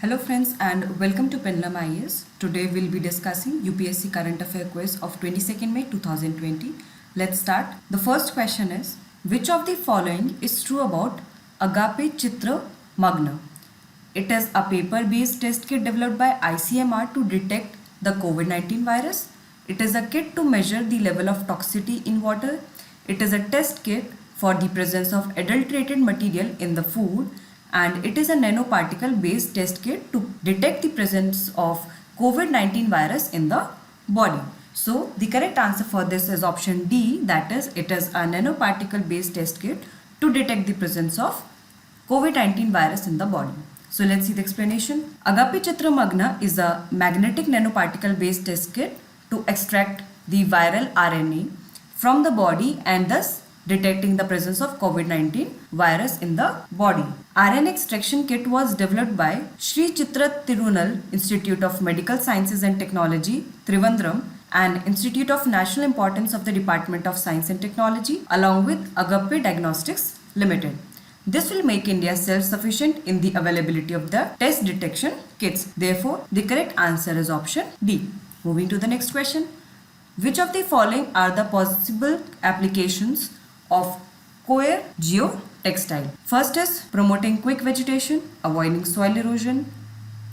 Hello friends and welcome to Pendulum IAS. Today we'll be discussing UPSC Current Affair Quiz of 22nd May 2020. Let's start. The first question is, which of the following is true about Agape Chitra Magna? It is a paper-based test kit developed by ICMR to detect the COVID-19 virus. It is a kit to measure the level of toxicity in water. It is a test kit for the presence of adulterated material in the food, and it is a nanoparticle based test kit to detect the presence of COVID-19 virus in the body. So the correct answer for this is option D, that is it is a nanoparticle based test kit to detect the presence of COVID-19 virus in the body. So let's see the explanation. Agape Chitra Magna is a magnetic nanoparticle based test kit to extract the viral RNA from the body and thus detecting the presence of COVID-19 virus in the body. RNA extraction kit was developed by Sri Chitra Tirunal Institute of Medical Sciences and Technology, Trivandrum, and Institute of National Importance of the Department of Science and Technology, along with Agape Diagnostics Limited. This will make India self-sufficient in the availability of the test detection kits. Therefore, the correct answer is option D. Moving to the next question. Which of the following are the possible applications of coir geotextile? First is promoting quick vegetation, avoiding soil erosion,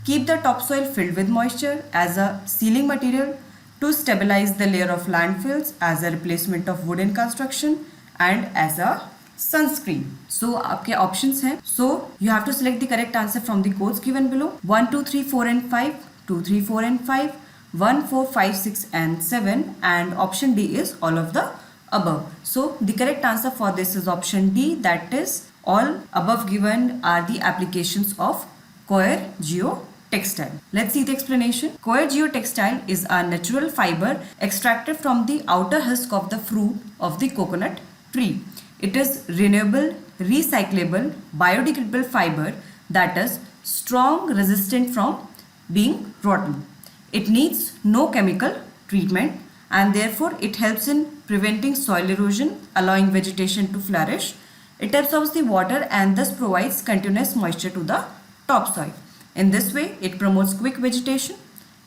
keep the topsoil filled with moisture as a sealing material, to stabilize the layer of landfills as a replacement of wooden construction, and as a sunscreen. So आपके options हैं. So you have to select the correct answer from the codes given below. 1, 2, 3, 4 and 5, 2, 3, 4 and 5, 1, 4, 5, 6 and 7, and option D is all of the above. So the correct answer for this is option D, that is all above given are the applications of coir geotextile. Let's see the explanation. Coir geotextile is a natural fiber extracted from the outer husk of the fruit of the coconut tree. It is renewable, recyclable, biodegradable fiber that is strong, resistant from being rotten. It needs no chemical treatment and therefore it helps in preventing soil erosion, allowing vegetation to flourish. It absorbs the water and thus provides continuous moisture to the topsoil. In this way, it promotes quick vegetation.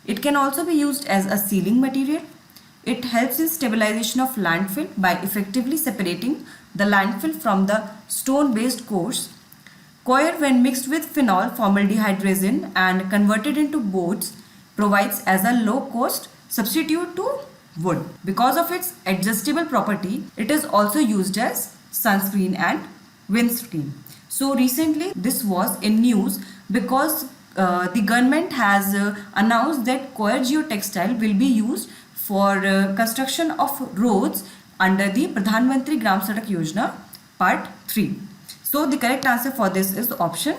It can also be used as a sealing material. It helps in stabilization of landfill by effectively separating the landfill from the stone-based cores. Coir, when mixed with phenol formaldehyde resin and converted into boards, provides as a low-cost substitute to wood. Because of its adjustable property, it is also used as sunscreen and windscreen. So recently this was in news because the government has announced that coir geotextile will be used for construction of roads under the Pradhan Mantri Gram Sadak Yojana Part 3. So the correct answer for this is option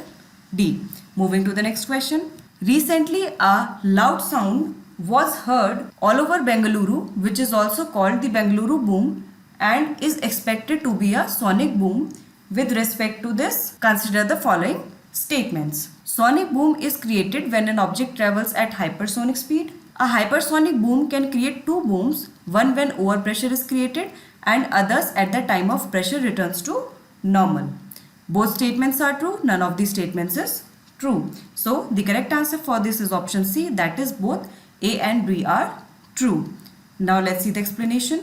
D. Moving to the next question. Recently a loud sound was heard all over Bengaluru, which is also called the Bengaluru boom and is expected to be a sonic boom. With respect to this, consider the following statements. Sonic boom is created when an object travels at hypersonic speed. A hypersonic boom can create two booms, one when overpressure is created and others at the time of pressure returns to normal. Both statements are true, none of these statements is true. So the correct answer for this is option C, that is both A and B are true. Now let's see the explanation.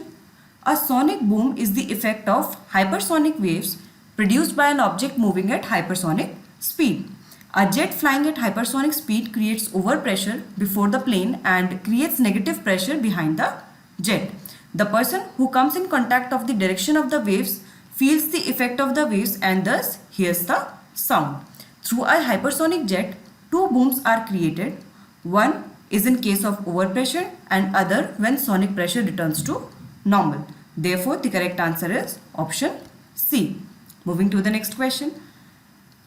A sonic boom is the effect of hypersonic waves produced by an object moving at hypersonic speed. A jet flying at hypersonic speed creates overpressure before the plane and creates negative pressure behind the jet. The person who comes in contact of the direction of the waves feels the effect of the waves and thus hears the sound. Through a hypersonic jet, two booms are created. One is in case of overpressure and other when sonic pressure returns to normal. Therefore, the correct answer is option C. Moving to the next question.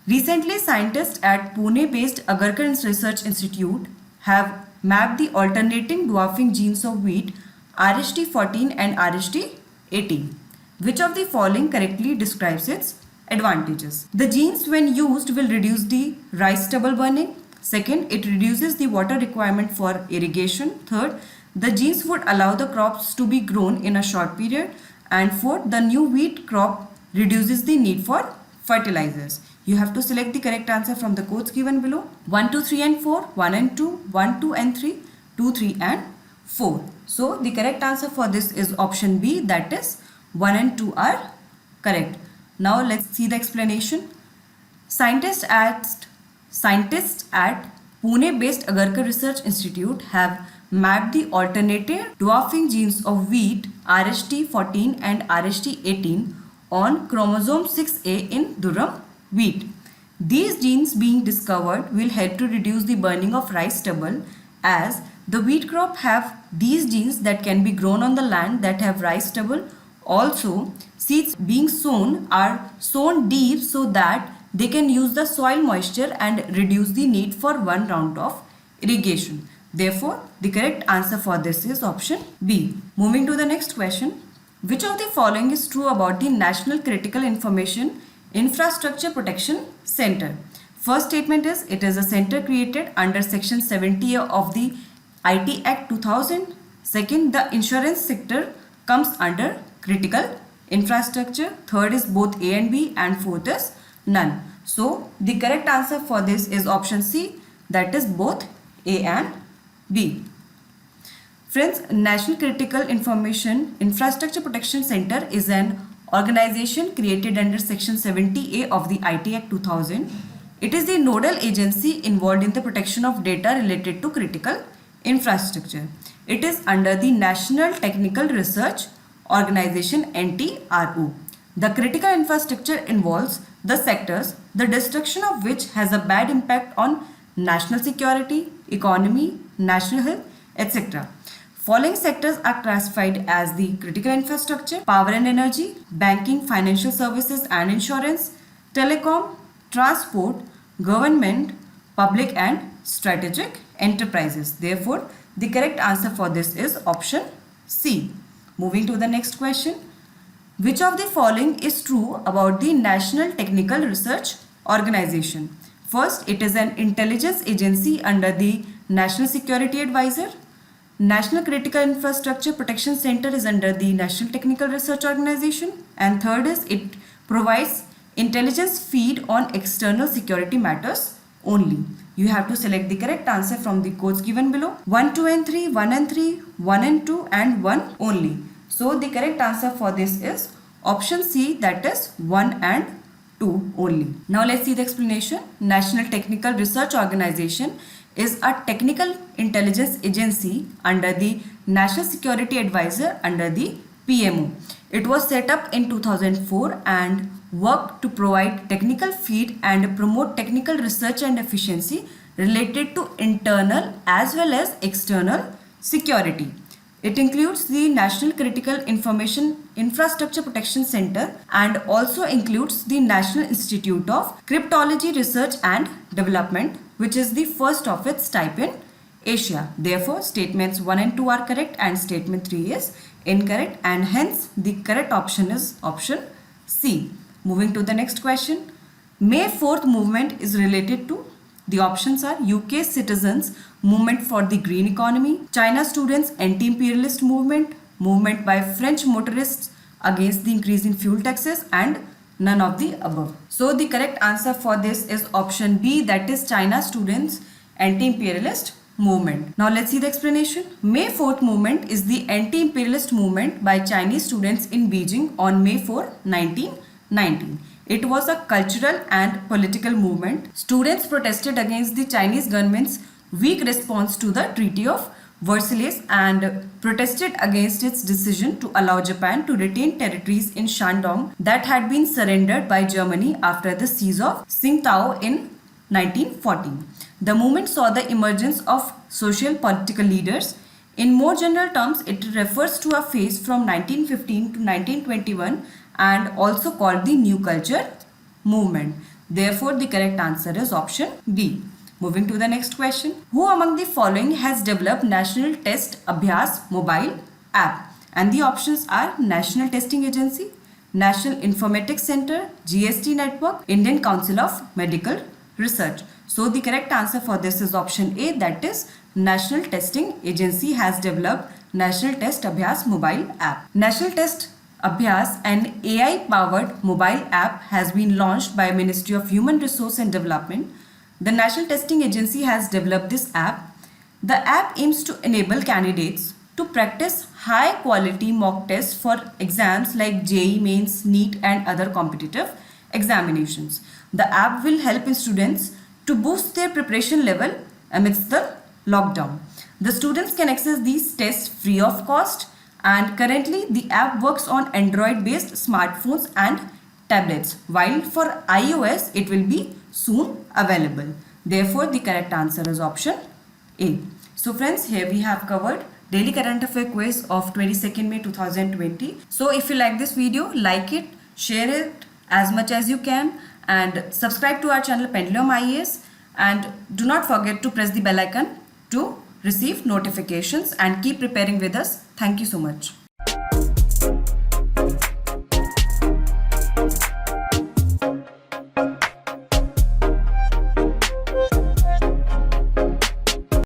Recently, scientists at Pune-based Agarkar Research Institute have mapped the alternating dwarfing genes of wheat RST14 and RST18. Which of the following correctly describes its advantages? The genes when used will reduce the rice stubble burning. Second, it reduces the water requirement for irrigation. Third, the genes would allow the crops to be grown in a short period. And fourth, the new wheat crop reduces the need for fertilizers. You have to select the correct answer from the codes given below. 1, 2, 3 and 4, 1 and 2, 1, 2 and 3, 2, 3 and 4. So the correct answer for this is option B, that is 1 and 2 are correct. Now let's see the explanation. Scientists at Pune-based Agarkar Research Institute have mapped the alternative dwarfing genes of wheat RST14 and RST18 on chromosome 6A in durum wheat. These genes being discovered will help to reduce the burning of rice stubble, as the wheat crop have these genes that can be grown on the land that have rice stubble. Also, seeds being sown are sown deep so that they can use the soil moisture and reduce the need for one round of irrigation. Therefore, the correct answer for this is option B. Moving to the next question. Which of the following is true about the National Critical Information Infrastructure Protection Center? First statement is, it is a center created under section 70 of the IT Act 2000. Second, the insurance sector comes under critical infrastructure. Third is both A and B, and fourth is none. So the correct answer for this is option C, that is both A and B. Friends, National Critical Information Infrastructure Protection Center is an organization created under section 70A of the IT Act 2000. It is the nodal agency involved in the protection of data related to critical infrastructure. It is under the National Technical Research Organization, NTRO. The critical infrastructure involves the sectors, the destruction of which has a bad impact on national security, economy, national health, etc. Following sectors are classified as the critical infrastructure: power and energy, banking, financial services and insurance, telecom, transport, government, public and strategic enterprises. Therefore, the correct answer for this is option C. Moving to the next question. Which of the following is true about the National Technical Research Organization? First, it is an intelligence agency under the National Security Advisor. National Critical Infrastructure Protection Center is under the National Technical Research Organization. And third is, it provides intelligence feed on external security matters only. You have to select the correct answer from the codes given below. 1, 2 and 3, 1 and 3, 1 and 2 and 1 only. So the correct answer for this is option C, that is 1 and 2 only. Now let's see the explanation. National Technical Research Organization is a technical intelligence agency under the National Security Advisor under the PMO. It was set up in 2004 and worked to provide technical feed and promote technical research and efficiency related to internal as well as external security. It includes the National Critical Information Infrastructure Protection Center and also includes the National Institute of Cryptology Research and Development, which is the first of its type in Asia. Therefore, statements 1 and 2 are correct and statement 3 is incorrect, and hence the correct option is option C. Moving to the next question. May 4th movement is related to, the options are UK citizens movement for the green economy, China students anti-imperialist movement, movement by French motorists against the increase in fuel taxes, and none of the above. So the correct answer for this is option B, that is China students anti-imperialist movement. Now let's see the explanation. May 4th movement is the anti-imperialist movement by Chinese students in Beijing on May 4, 1919. It was a cultural and political movement. Students protested against the Chinese government's weak response to the Treaty of Versailles and protested against its decision to allow Japan to retain territories in Shandong that had been surrendered by Germany after the siege of Tsingtao in 1914. The movement saw the emergence of social political leaders. In more general terms, it refers to a phase from 1915 to 1921 and also called the New Culture movement. Therefore, the correct answer is option B. Moving to the next question. Who among the following has developed National Test Abhyas mobile app? And the options are National Testing Agency, National Informatics Center, GST Network, Indian Council of Medical Research. So the correct answer for this is option A, that is National Testing Agency has developed National Test Abhyas mobile app. National Test Abhyas, an AI-powered mobile app, has been launched by Ministry of Human Resource and Development. The National Testing Agency has developed this app. The app aims to enable candidates to practice high-quality mock tests for exams like JEE Mains, NEET, and other competitive examinations. The app will help students to boost their preparation level amidst the lockdown. The students can access these tests free of cost, and currently the app works on Android based smartphones and tablets, while for iOS it will be soon available. Therefore the correct answer is option A. So friends, here we have covered daily current affair quiz of 22nd May 2020. So if you like this video, like it, share it as much as you can, and subscribe to our channel Pendulum IAS, and do not forget to press the bell icon to receive notifications, and keep preparing with us. Thank you so much.